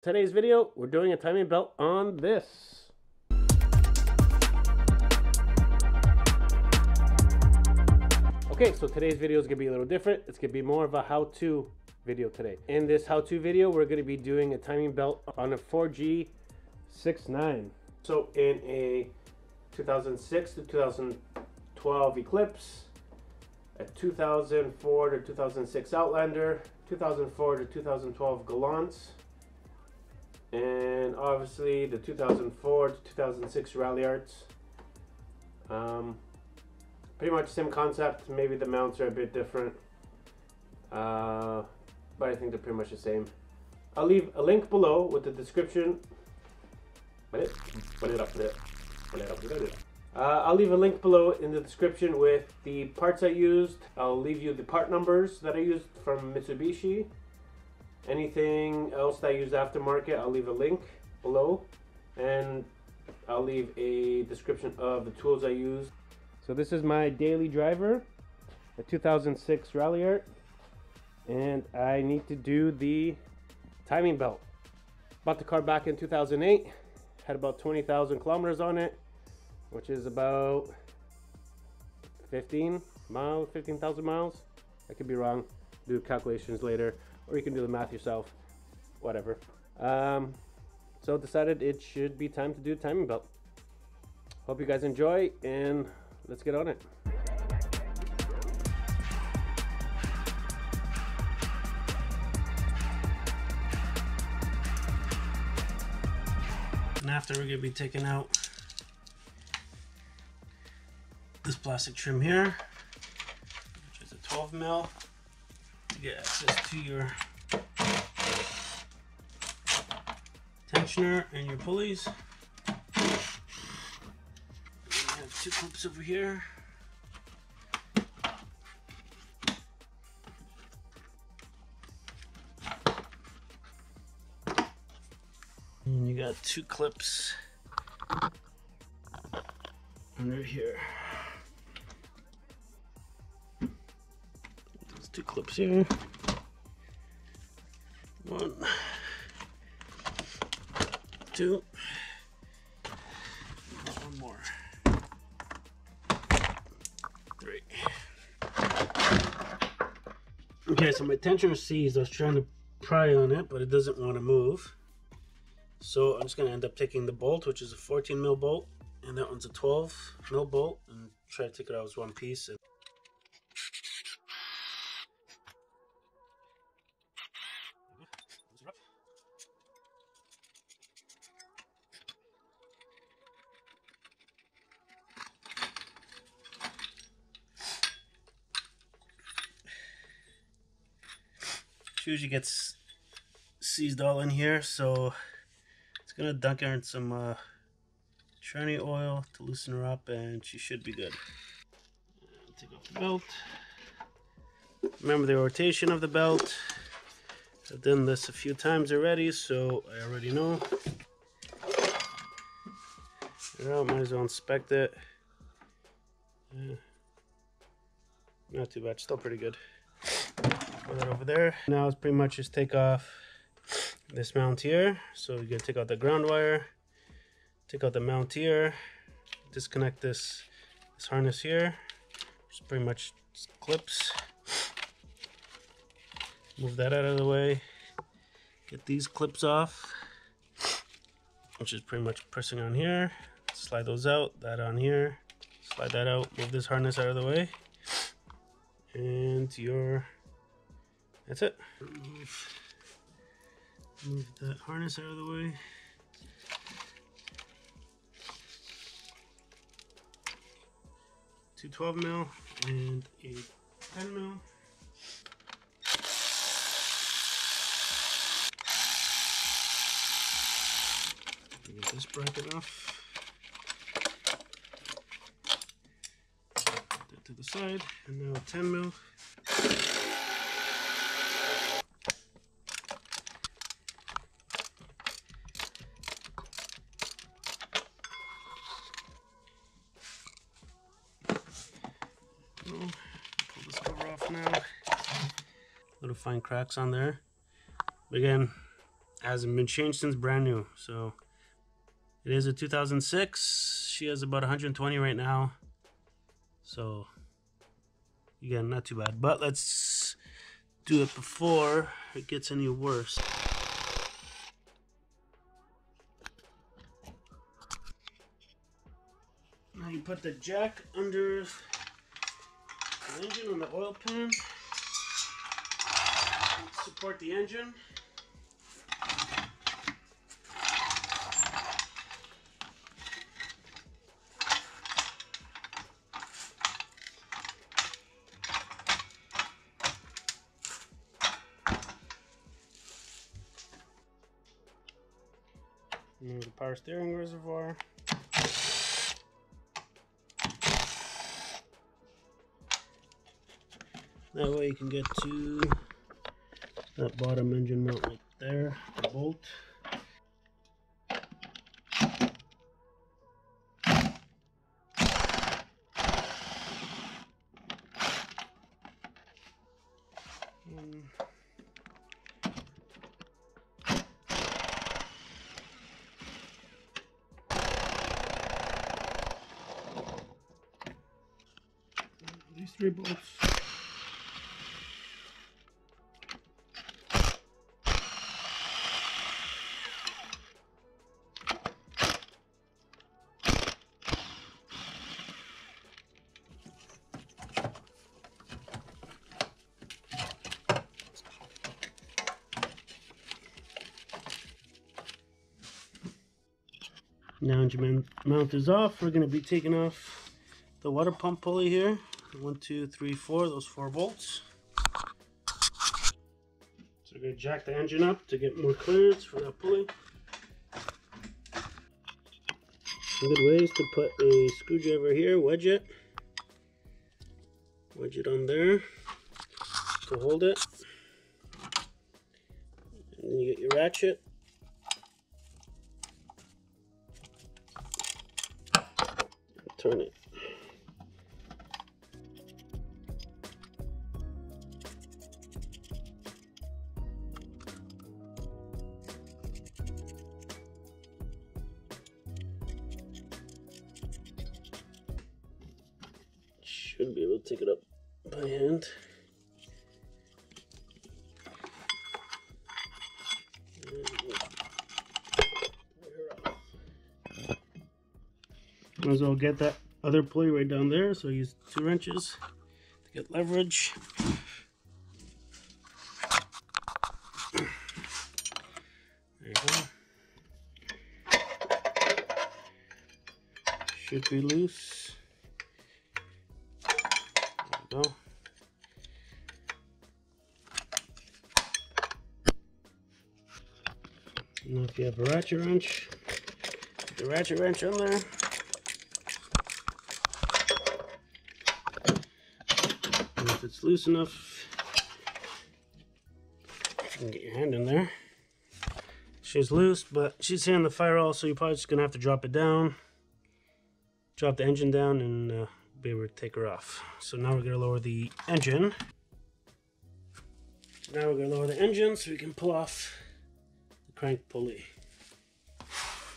Today's video, we're doing a timing belt on this. Okay, so today's video is going to be a little different. It's going to be more of a how-to video today. In this how-to video, we're going to be doing a timing belt on a 4G69. So in a 2006 to 2012 Eclipse, a 2004 to 2006 Outlander, 2004 to 2012 Galant, and obviously the 2004 to 2006 Ralliart. Pretty much same concept. Maybe the mounts are a bit different, but I think they're pretty much the same. I'll leave a link below with the description. I'll leave a link below in the description with the parts I used. I'll leave you the part numbers that I used from Mitsubishi. Anything else that I use aftermarket, I'll leave a link below, and I'll leave a description of the tools I used. So this is my daily driver, a 2006 Ralliart, and I need to do the timing belt. Bought the car back in 2008, had about 20,000 kilometers on it, which is about 15,000 miles. I could be wrong, do calculations later, or you can do the math yourself, whatever. So decided it should be time to do timing belt. Hope you guys enjoy, and let's get on it. And after, we're gonna be taking out this plastic trim here, which is a 12 mil. You get access to your tensioner and your pulleys. And you have two clips over here. And you got two clips under here. Those two clips here. One, two, one more. Three. Okay, so my tensioner seized. I was trying to pry on it, but it doesn't want to move. So I'm just going to end up taking the bolt, which is a 14 mil bolt, and that one's a 12 mil bolt, and try to take it out as one piece. And usually gets seized all in here, so it's gonna dunk her in some tranny oil to loosen her up, and she should be good. Take off the belt. Remember the rotation of the belt. I've done this a few times already, so I already know. Well, might as well inspect it. Not too bad, still pretty good. Put that over there. Now it's pretty much just take off this mount here. So you're gonna take out the ground wire, take out the mount here, disconnect this harness here, which pretty much clips. Move that out of the way. Get these clips off, which is pretty much pressing on here. Slide those out, that on here, slide that out, move this harness out of the way, and that's it. Move that harness out of the way. Two 12 mil and a 10 mil. Get this bracket off. Put that to the side, and now a 10 mil. Pull this cover off now. Little fine cracks on there. But again, Hasn't been changed since brand new. So it is a 2006. She has about 120 right now. So again, not too bad. But let's do it before it gets any worse. Now you put the jack under the engine on the oil pan. Support the engine. Remove the power steering reservoir. That way you can get to that bottom engine mount right there, the bolt. These 3 bolts. Now engine mount is off. We're going to be taking off the water pump pulley here. 1, 2, 3, 4, those 4 bolts. So we're going to jack the engine up to get more clearance for that pulley. A good way is to put a screwdriver here, wedge it on there to hold it. And then you get your ratchet. Turn it. Should be able to take it up by hand. Might as well get that other pulley right down there, so use 2 wrenches to get leverage. There you go. Should be loose. There we go. Now if you have a ratchet wrench, put the ratchet wrench on there. And if it's loose enough, if you can get your hand in there. She's loose, but she's hitting the firewall, so you're probably just gonna have to drop it down, drop the engine down, and be able to take her off. So now we're gonna lower the engine. Now we're gonna lower the engine so we can pull off the crank pulley.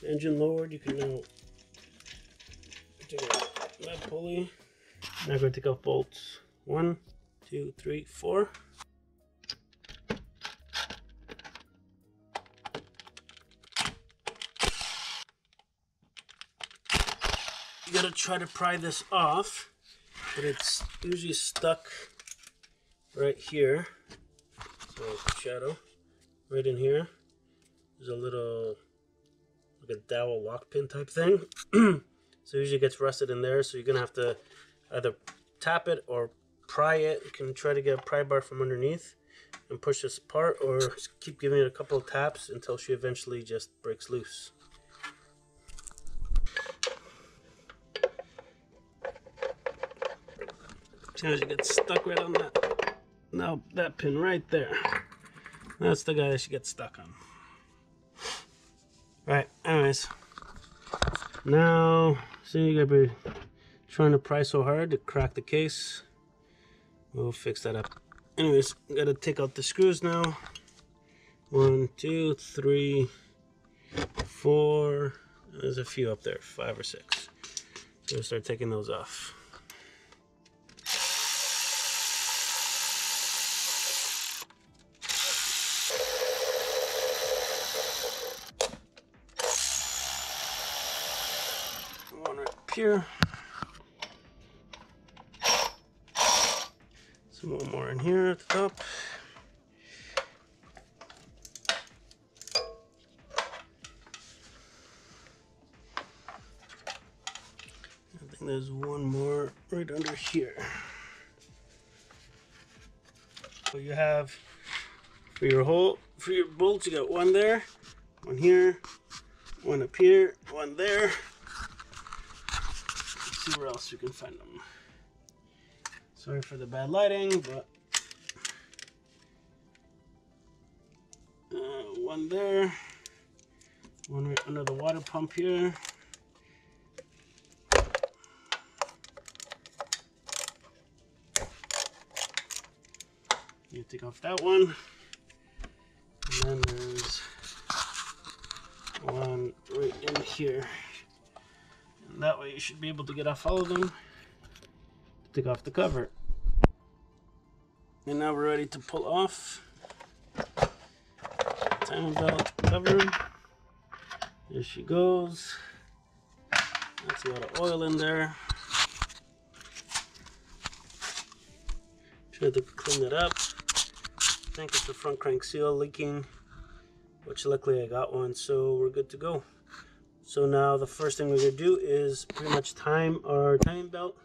The engine lowered, you can now take out that pulley. Now we're gonna take off bolts 1, 2, 3, 4. You gotta try to pry this off, but it's usually stuck right here. So shadow, right in here. There's a little, like a dowel lock pin type thing. So usually it gets rusted in there, so you're gonna have to either tap it or pry it. You can try to get a pry bar from underneath and push this apart, or just keep giving it a couple of taps until she eventually just breaks loose. As you get stuck right on that. Now that pin right there. That's the guy that she gets stuck on. Right, anyways. Now, see, you gotta be trying to pry so hard to crack the case. We'll fix that up. Anyways, gotta take out the screws now. 1, 2, 3, 4. There's a few up there, 5 or 6. So we'll start taking those off. One right up here. One more in here at the top. I think there's one more right under here. So you have for your bolts, you got one there, one here, one up here, one there. Let's see where else you can find them. Sorry for the bad lighting, but one there, one right under the water pump here. You take off that one, and then there's one right in here. And that way you should be able to get off all of them. Take off the cover. And now we're ready to pull off timing belt cover. There she goes. That's a lot of oil in there. Try to clean it up. I think it's the front crank seal leaking, which luckily I got one, so we're good to go. So now the first thing we're going to do is pretty much time our timing belt.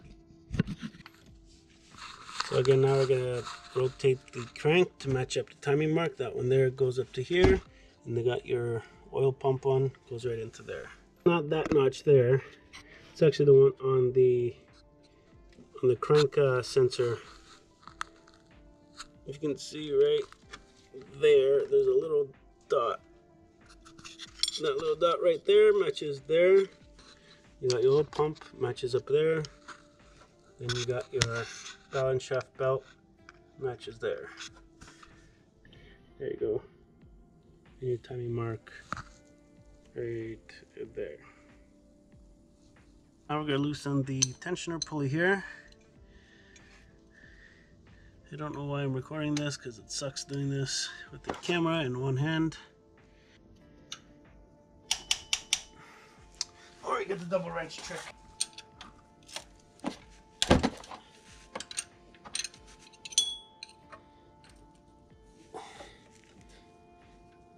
So again, now we're going to rotate the crank to match up the timing mark. That one there goes up to here, and they got your oil pump one, goes right into there. Not that notch there. It's actually the one on the crank sensor. You can see right there, there's a little dot. That little dot right there matches there. You got your oil pump, matches up there. Then you got your Galant shaft belt, matches there. There you go. And your timing mark right there. Now we're going to loosen the tensioner pulley here. I don't know why I'm recording this, because it sucks doing this with the camera in one hand. Or you get the double wrench trick.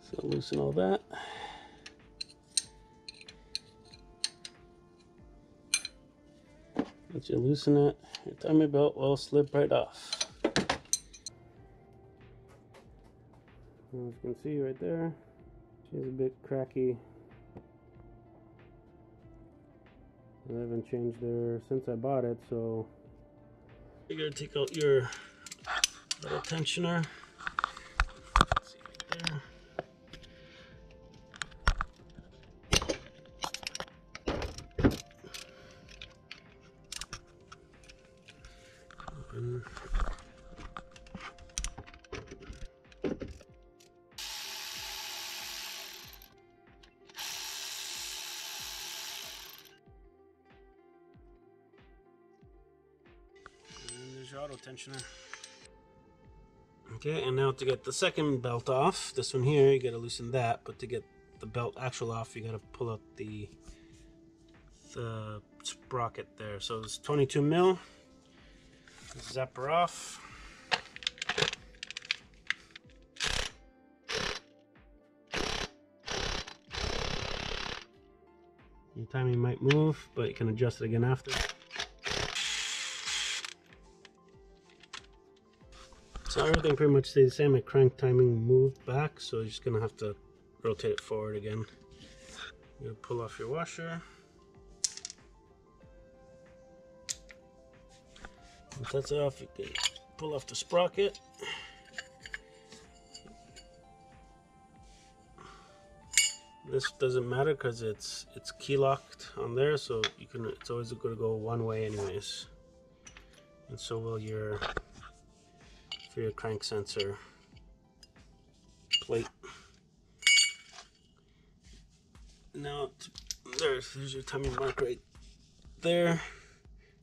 So loosen all that. Once you loosen it, your timing belt will slip right off. As you can see right there, she's a bit cracky. I haven't changed there since I bought it, so you're gonna take out your little tensioner. Let's see right there. Open. There's your auto tensioner. Okay, and now to get the second belt off, this one here, you gotta loosen that, but to get the belt actual off, you gotta pull out the sprocket there. So it's 22 mil. Zap her off. Your timing might move, but you can adjust it again after. So everything pretty much stays the same. My crank timing moved back, so you're just gonna have to rotate it forward again. You're gonna pull off your washer. Once that's off, you can pull off the sprocket. This doesn't matter because it's key locked on there, so you can. It's always going to go one way, anyways. And so will your crank sensor plate. Now, there's your timing mark right there.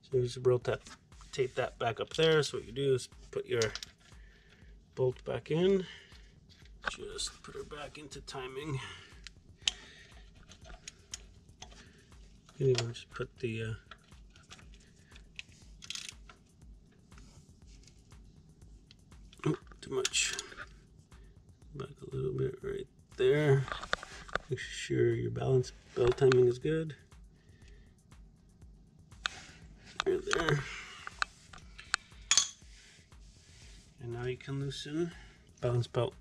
So you just rotate that back up there. So what you do is put your bolt back in. Just put her back into timing. You can even just put the too much. Back a little bit right there. Make sure your balance belt timing is good. Right there. And now you can loosen balance belt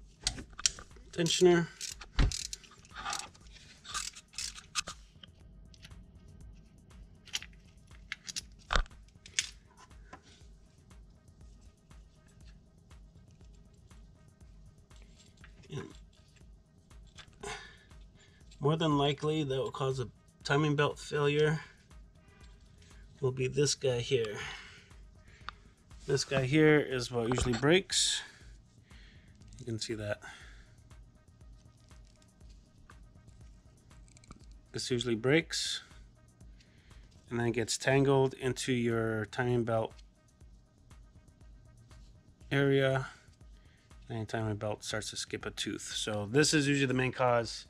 tensioner. And more than likely, that will cause a timing belt failure. Will be this guy here. This guy here is what usually breaks. You can see that. This usually breaks, and then it gets tangled into your timing belt area, and your timing belt starts to skip a tooth. So this is usually the main cause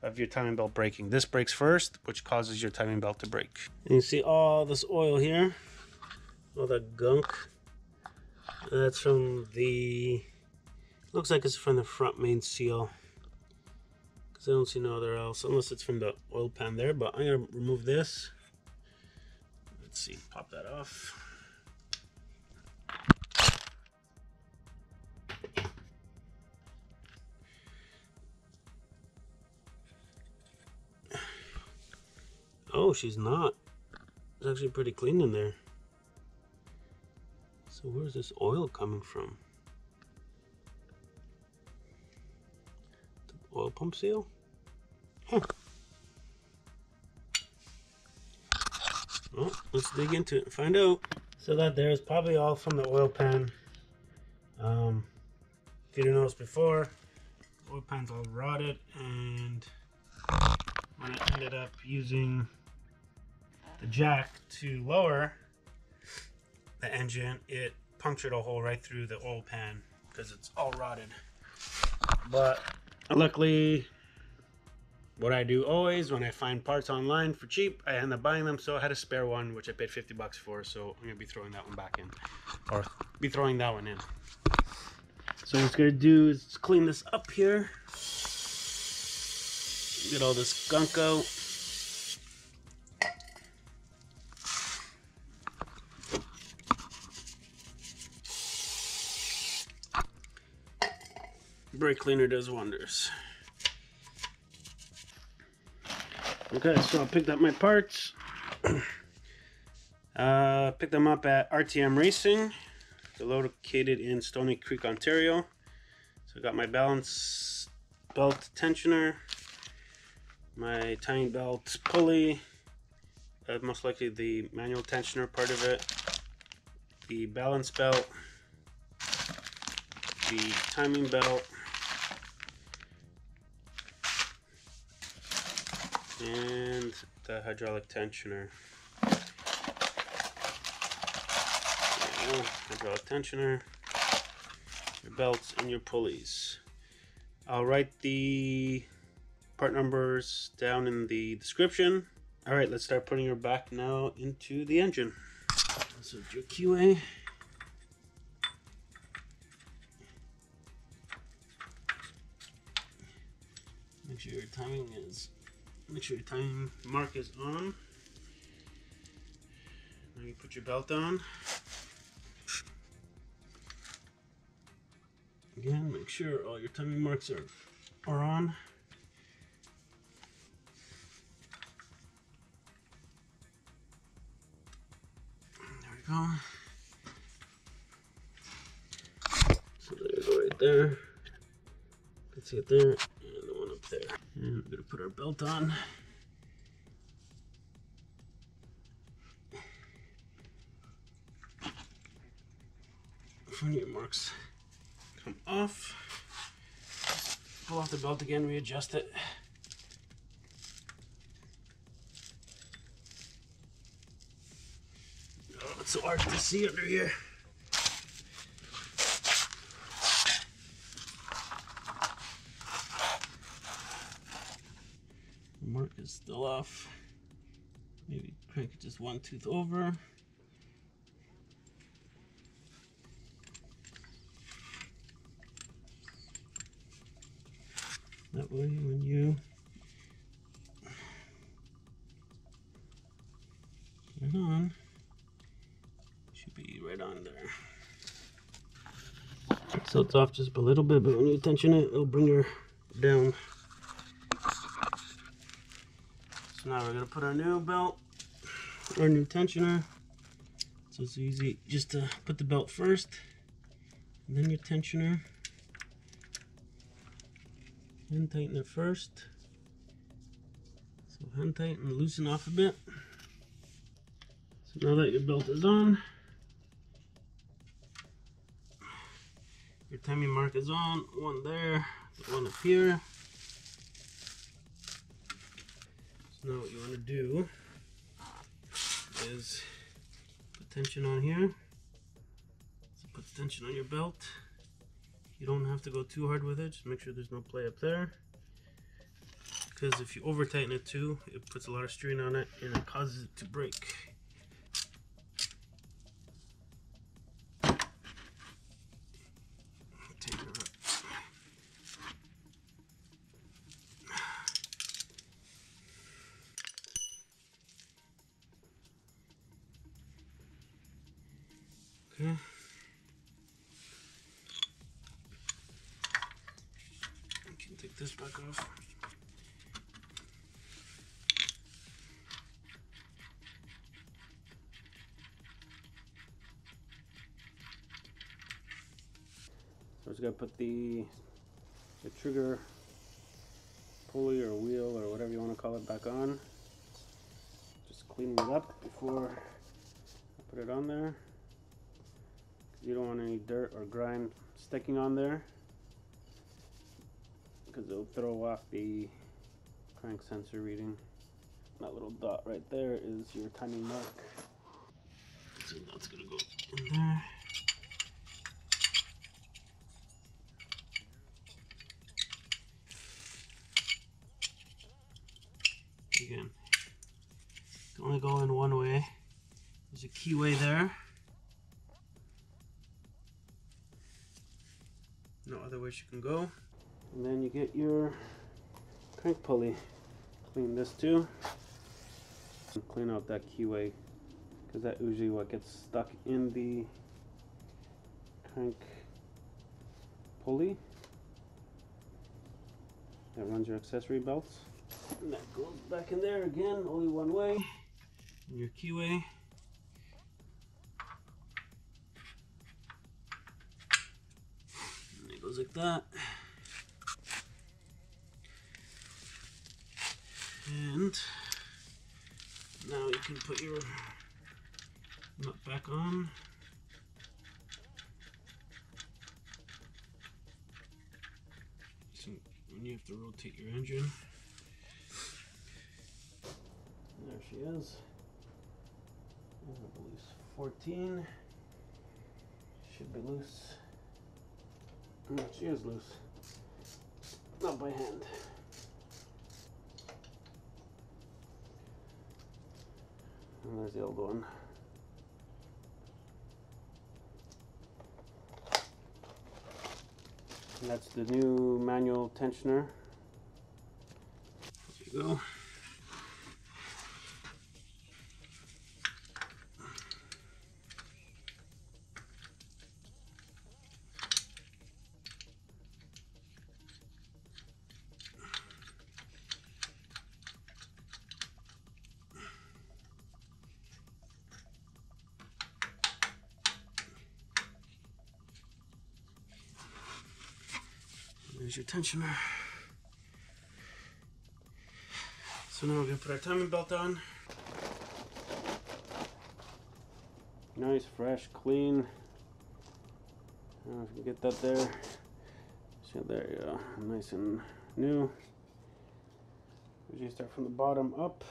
of your timing belt breaking. This breaks first, which causes your timing belt to break. And you see all this oil here, all that gunk. That's from the, looks like it's from the front main seal, because I don't see no other else, unless it's from the oil pan there. But I'm gonna remove this. Let's see, pop that off. Oh, she's not. It's actually pretty clean in there. So where's this oil coming from? The oil pump seal? Huh. Well, let's dig into it and find out. So that there is probably all from the oil pan. If you didn't notice before, the oil pan's all rotted, and when I ended up using the jack to lower the engine, it punctured a hole right through the oil pan because it's all rotted. But luckily, what I do always when I find parts online for cheap, I end up buying them. So I had a spare one, which I paid 50 bucks for. So I'm gonna be throwing that one back in, or be throwing that one in. So what I'm gonna do is clean this up here, get all this gunk out. Brake cleaner does wonders. Okay, so I picked up my parts. Picked them up at RTM Racing. They're located in Stony Creek, Ontario. So I got my balance belt tensioner, my timing belt pulley, most likely the manual tensioner part of it, the balance belt, the timing belt, and the hydraulic tensioner. Hydraulic tensioner, your belts, and your pulleys. I'll write the part numbers down in the description. All right, let's start putting her back now into the engine. So your QA. Make sure your timing mark is on. Now you put your belt on. Again, make sure all your timing marks are on. There we go. So there you go, right there. You can see it there, and the one up there. And we're gonna put our belt on. Front of your marks come off. Pull off the belt again, readjust it. it's so hard to see under here. The mark is still off. Maybe crank it just one tooth over. That way when you turn it on, it should be right on there. So it's off just a little bit, but when you tension it, it'll bring her down. So now we're gonna put our new belt, our new tensioner. So it's easy just to put the belt first, and then your tensioner. Hand tighten it first. So hand tighten and loosen off a bit. So now that your belt is on, your timing mark is on, one there, one up here. So now what you want to do is put tension on here. So put tension on your belt. You don't have to go too hard with it, just make sure there's no play up there. Because if you over tighten it too, it puts a lot of strain on it and it causes it to break. Tighten it up. Okay. Take this back off. So we're just gonna put the trigger pulley or wheel or whatever you want to call it back on. Just cleaning it up before I put it on there. You don't want any dirt or grime sticking on there, because it'll throw off the crank sensor reading. That little dot right there is your timing mark. So that's gonna go in there. Again, can only go in one way. There's a keyway there. No other way she can go. And then you get your crank pulley. Clean this too. And clean out that keyway, because that's usually what gets stuck in the crank pulley that runs your accessory belts. And that goes back in there again, only one way. And your keyway. And it goes like that. And now you can put your nut back on. So when you have to rotate your engine. There she is. I believe 14. Should be loose. No, she is loose. Not by hand. And there's the old one. And that's the new manual tensioner. There you go. There's your tensioner. So now we're going to put our timing belt on. Nice, fresh, clean. I don't know if you can get that there. So there you go, nice and new. You start from the bottom up.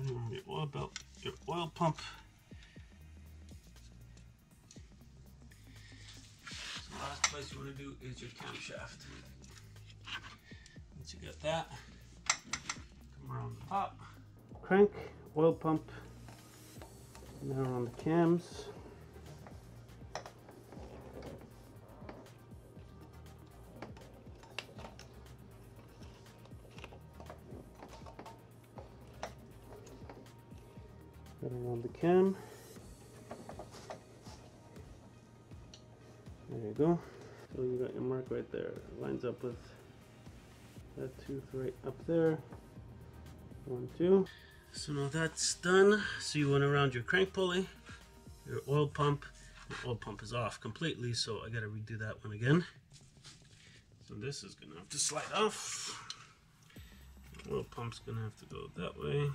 Your oil belt, your oil pump. The last place you want to do is your camshaft. Once you get that, come around the top. Crank, oil pump, now on the cams. Got around the cam. There you go. So you got your mark right there. Lines up with that tooth right up there. 1, 2. So now that's done. So you went around your crank pulley, your oil pump. The oil pump is off completely, so I gotta redo that one again. So this is gonna have to slide off. The oil pump's gonna have to go that way.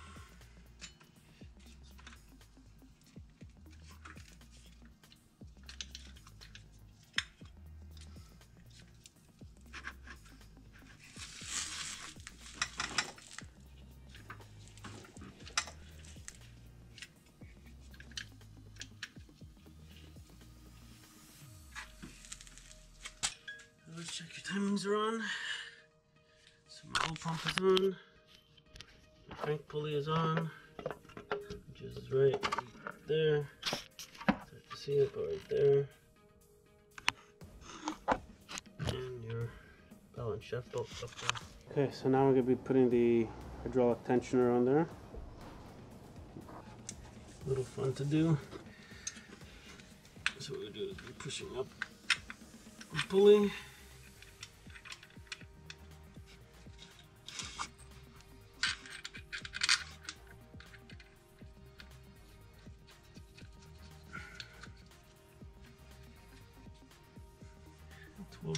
Let's check your timings are on. So my oil pump is on. The crank pulley is on, which is right there. Start to see it, but right there. And your balance shaft bolt up there. Okay, so now we're going to be putting the hydraulic tensioner on there. A little fun to do. So what we do is we're pushing up the pulley.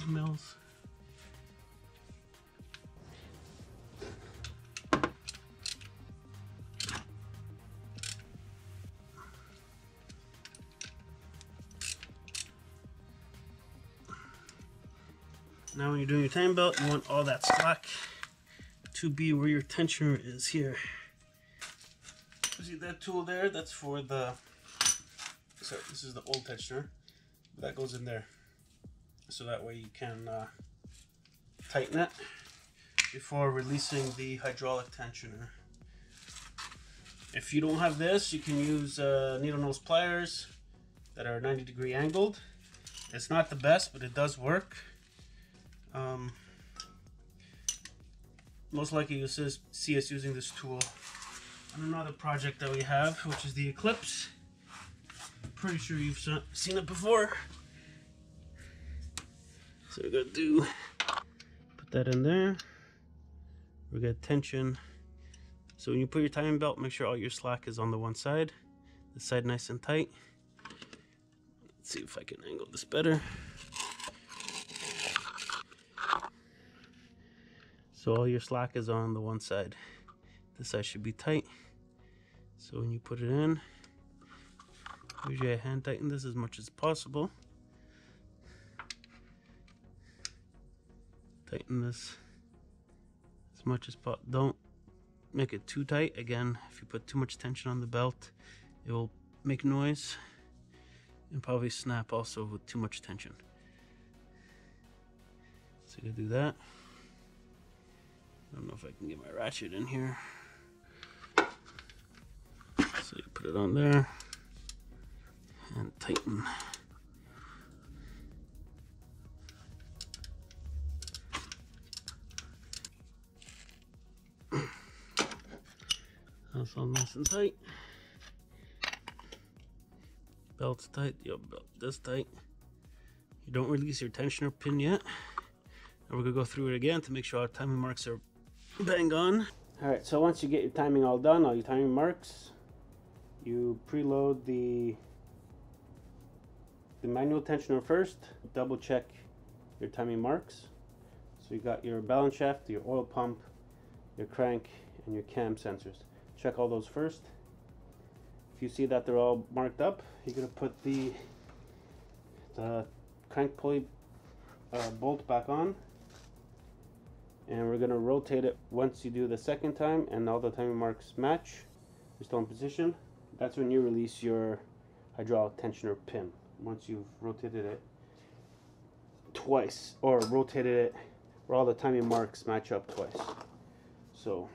Mils. Now when you're doing your timing belt, you want all that slack to be where your tensioner is here. See that tool there? That's for the, sorry, this is the old tensioner. That goes in there. So that way you can tighten it before releasing the hydraulic tensioner. If you don't have this, you can use needle nose pliers that are 90-degree angled. It's not the best, but it does work. Most likely you'll see us using this tool on another project that we have, which is the Eclipse. I'm pretty sure you've seen it before. So we're gonna do, put that in there. We're gonna tension. So when you put your timing belt, make sure all your slack is on the one side. This side nice and tight. Let's see if I can angle this better. So all your slack is on the one side. This side should be tight. So when you put it in, usually I hand tighten this as much as possible. Tighten this as much as possible. Don't make it too tight. Again, if you put too much tension on the belt, it will make noise and probably snap also with too much tension. So you gotta do that. I don't know if I can get my ratchet in here. So you put it on there and tighten. That's all nice and tight. Belt's tight, your belt this tight. You don't release your tensioner pin yet. And we're gonna go through it again to make sure our timing marks are bang on. Alright, so once you get your timing all done, all your timing marks, you preload the manual tensioner first. Double check your timing marks. So you got your balance shaft, your oil pump, your crank, and your cam sensors. Check all those first. If you see that they're all marked up, you're going to put the crank pulley bolt back on, and we're going to rotate it once you do the second time and all the timing marks match. you're still in position, that's when you release your hydraulic tensioner pin. Once you've rotated it twice, or rotated it where all the timing marks match up twice. So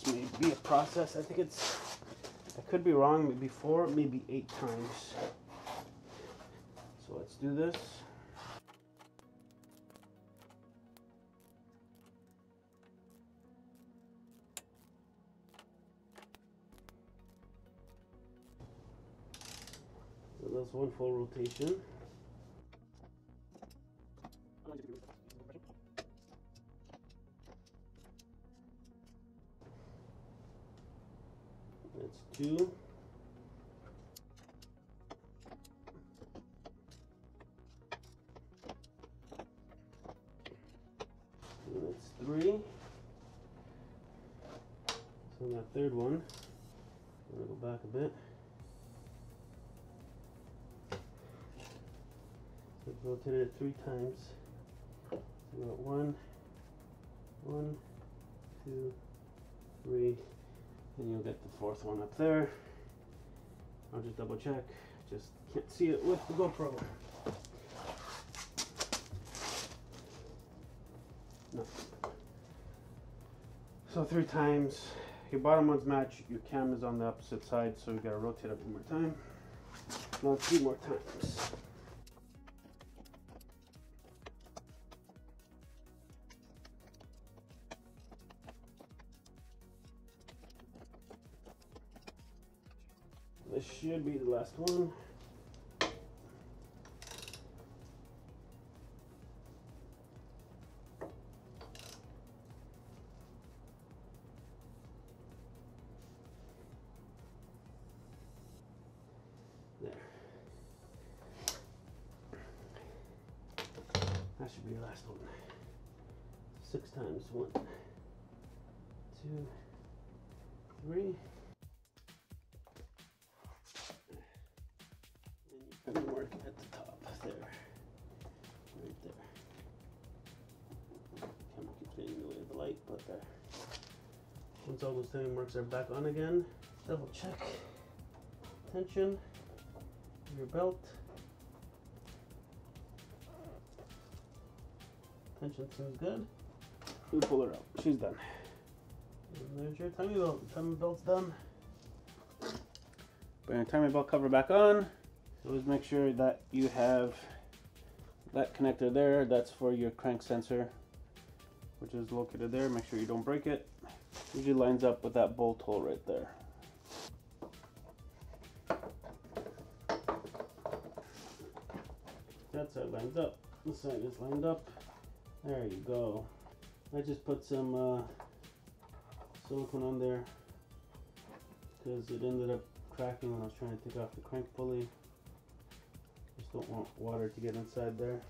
this may be a process. I think it's, I could be wrong, maybe 4, maybe 8 times. So let's do this. So that's one full rotation. That's 2. And that's 3. So that third one, I'm going to go back a bit. So I've rotated it 3 times. So we got 1, 2, 3, and you'll get the 4th one up there. I'll just double check. Just can't see it with the GoPro. No. So 3 times. Your bottom ones match. Your cam is on the opposite side, so we gotta rotate it one more time. Now 3 more times. This should be the last one. There. That should be the last one. 6 times. 1, 2, 3. And you mark at the top there. Right there. Camera keeps getting in the way of the light, but there. Once all those timing marks are back on again, double check tension of your belt. Tension seems good. We pull her out. She's done. And there's your timing belt. The timing belt's done. Put your timing belt cover back on. Always make sure that you have that connector there. That's for your crank sensor, which is located there. Make sure you don't break it. Usually lines up with that bolt hole right there. That side lines up. This side is lined up. There you go. I just put some silicone on there because it ended up cracking when I was trying to take off the crank pulley. Just don't want water to get inside there.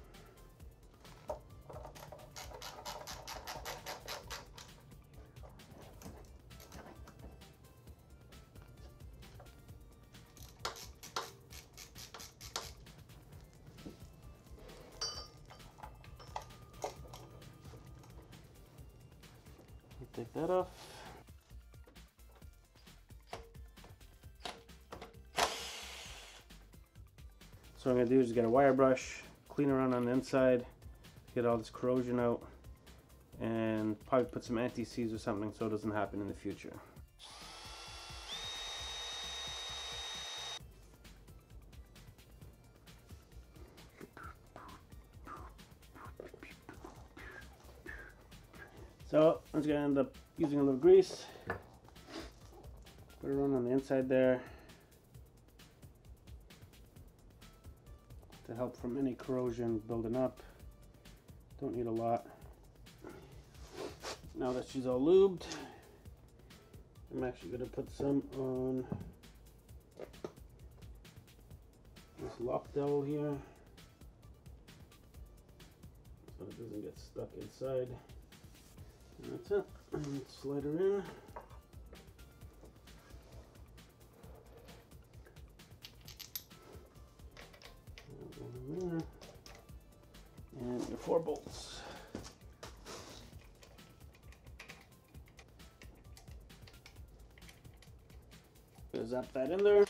Take that off. So what I'm going to do is get a wire brush, clean around on the inside, get all this corrosion out, and probably put some anti-seize or something so it doesn't happen in the future. So I'm just going to end up using a little grease, put it on the inside there to help from any corrosion building up. Don't need a lot. Now that she's all lubed, I'm actually going to put some on this lock dowel here so it doesn't get stuck inside. And that's it. And slide her in. And your 4 bolts. Just zap that in there.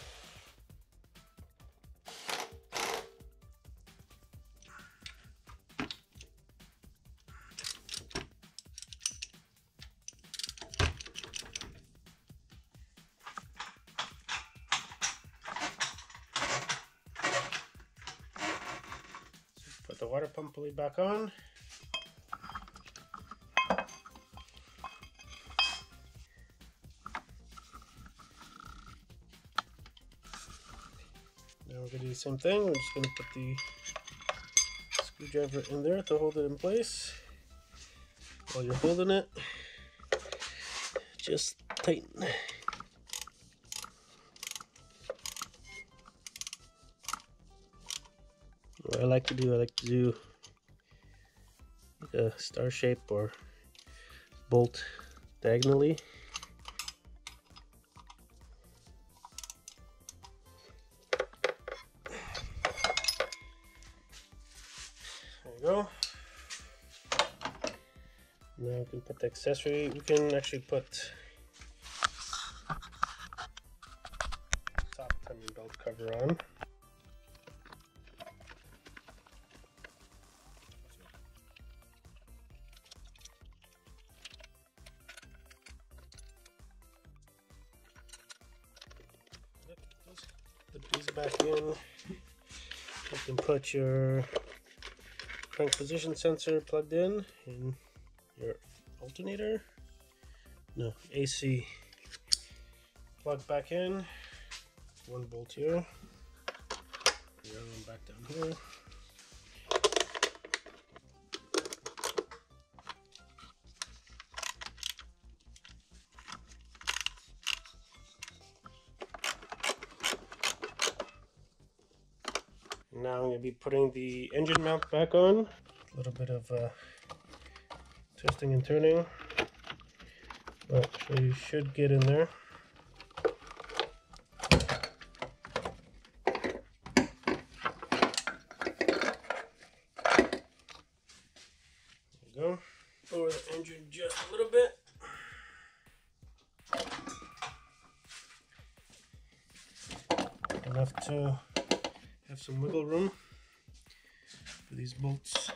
Put the water pump pulley back on. Now we're going to do the same thing. We're just going to put the screwdriver in there to hold it in place. While you're holding it, just tighten. What I like to do like a star shape or bolt diagonally. There you go. Now we can put the accessory. We can actually put top timing belt cover on. Put these back in. You can put your crank position sensor plugged in and your alternator. No, AC plug back in. One bolt here. The other one back down here. Now I'm going to be putting the engine mount back on. A little bit of twisting and turning, but you should get in there. There you go. Lower the engine just a little bit. Enough to have some wiggle room for these bolts.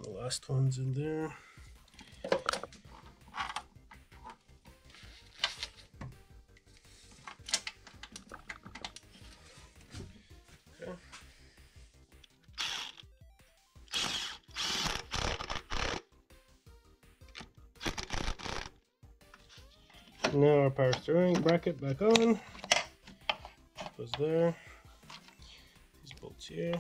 The last one's in there. Okay. Now our power steering bracket back on. Goes there. These bolts here.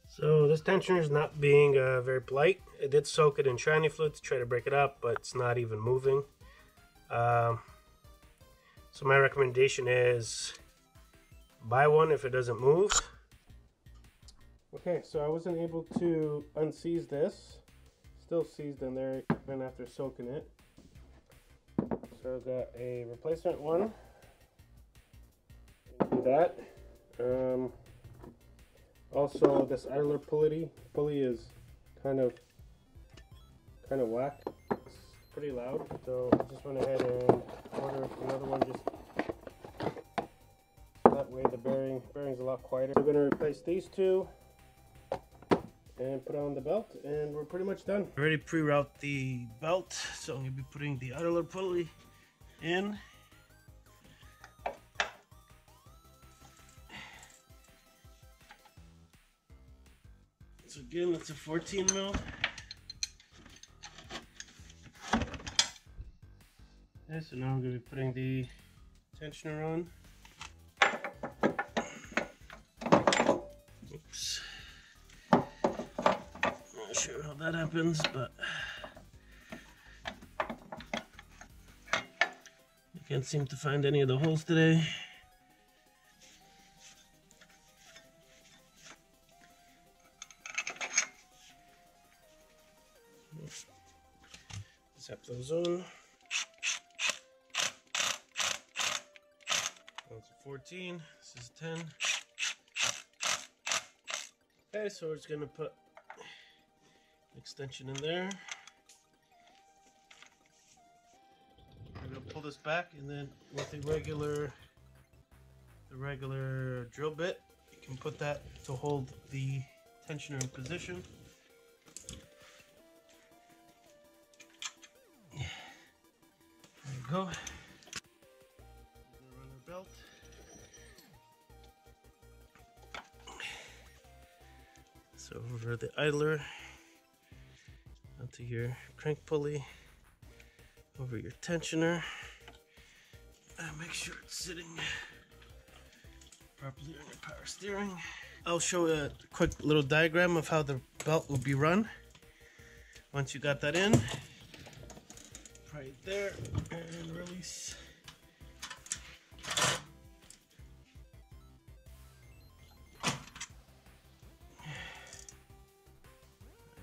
So this tensioner is not being very polite. I did soak it in shiny fluid to try to break it up, but it's not even moving. So my recommendation is buy one if it doesn't move. Okay, so I wasn't able to unseize this. Still seized in there even after soaking it. So I've got a replacement one. Do that. Also, this idler pulley is kind of whack. It's pretty loud, so I just went ahead and ordered another one. Just that way, the bearing's a lot quieter. We're gonna replace these two and put on the belt, and we're pretty much done. I already pre-route the belt, so I'm gonna be putting the idler pulley in. So again, it's a 14 mil. Okay, so now I'm gonna be putting the tensioner on. Oops. Not sure how that happens, but I can't seem to find any of the holes today. Zap those on. 14. This is 10. Okay, so we're just gonna put an extension in there. We're gonna pull this back, and then with the regular drill bit, you can put that to hold the tensioner in position. There you go. We're gonna run our belt. So over the idler, onto your crank pulley, over your tensioner, and make sure it's sitting properly on your power steering. I'll show a quick little diagram of how the belt will be run. Once you got that in, right there, and release.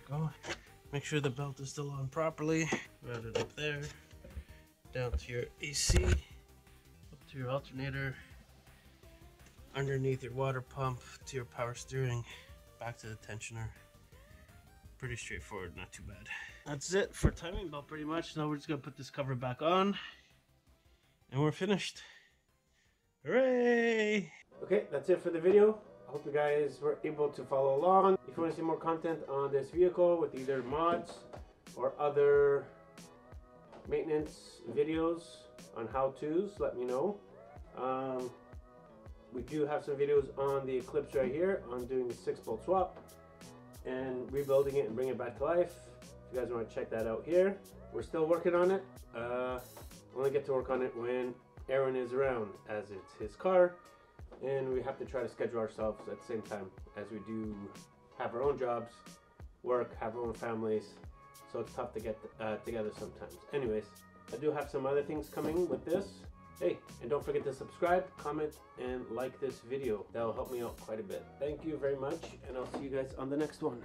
Go. Make sure the belt is still on properly. Route it up there, down to your AC, up to your alternator, underneath your water pump, to your power steering, back to the tensioner. Pretty straightforward, not too bad. That's it for timing belt pretty much. Now we're just gonna put this cover back on, and we're finished. Hooray! Okay, that's it for the video. I hope you guys were able to follow along. If you want to see more content on this vehicle with either mods or other maintenance videos on how-tos, let me know. We do have some videos on the Eclipse right here on doing the 6-bolt swap and rebuilding it and bringing it back to life. If you guys want to check that out here, we're still working on it. Only get to work on it when Aaron is around, as it's his car. And we have to try to schedule ourselves at the same time as we do have our own jobs, work, have our own families, so it's tough to get together sometimes. Anyways, I do have some other things coming with this. Hey, and don't forget to subscribe, comment, and like this video. That'll help me out quite a bit. Thank you very much, and I'll see you guys on the next one.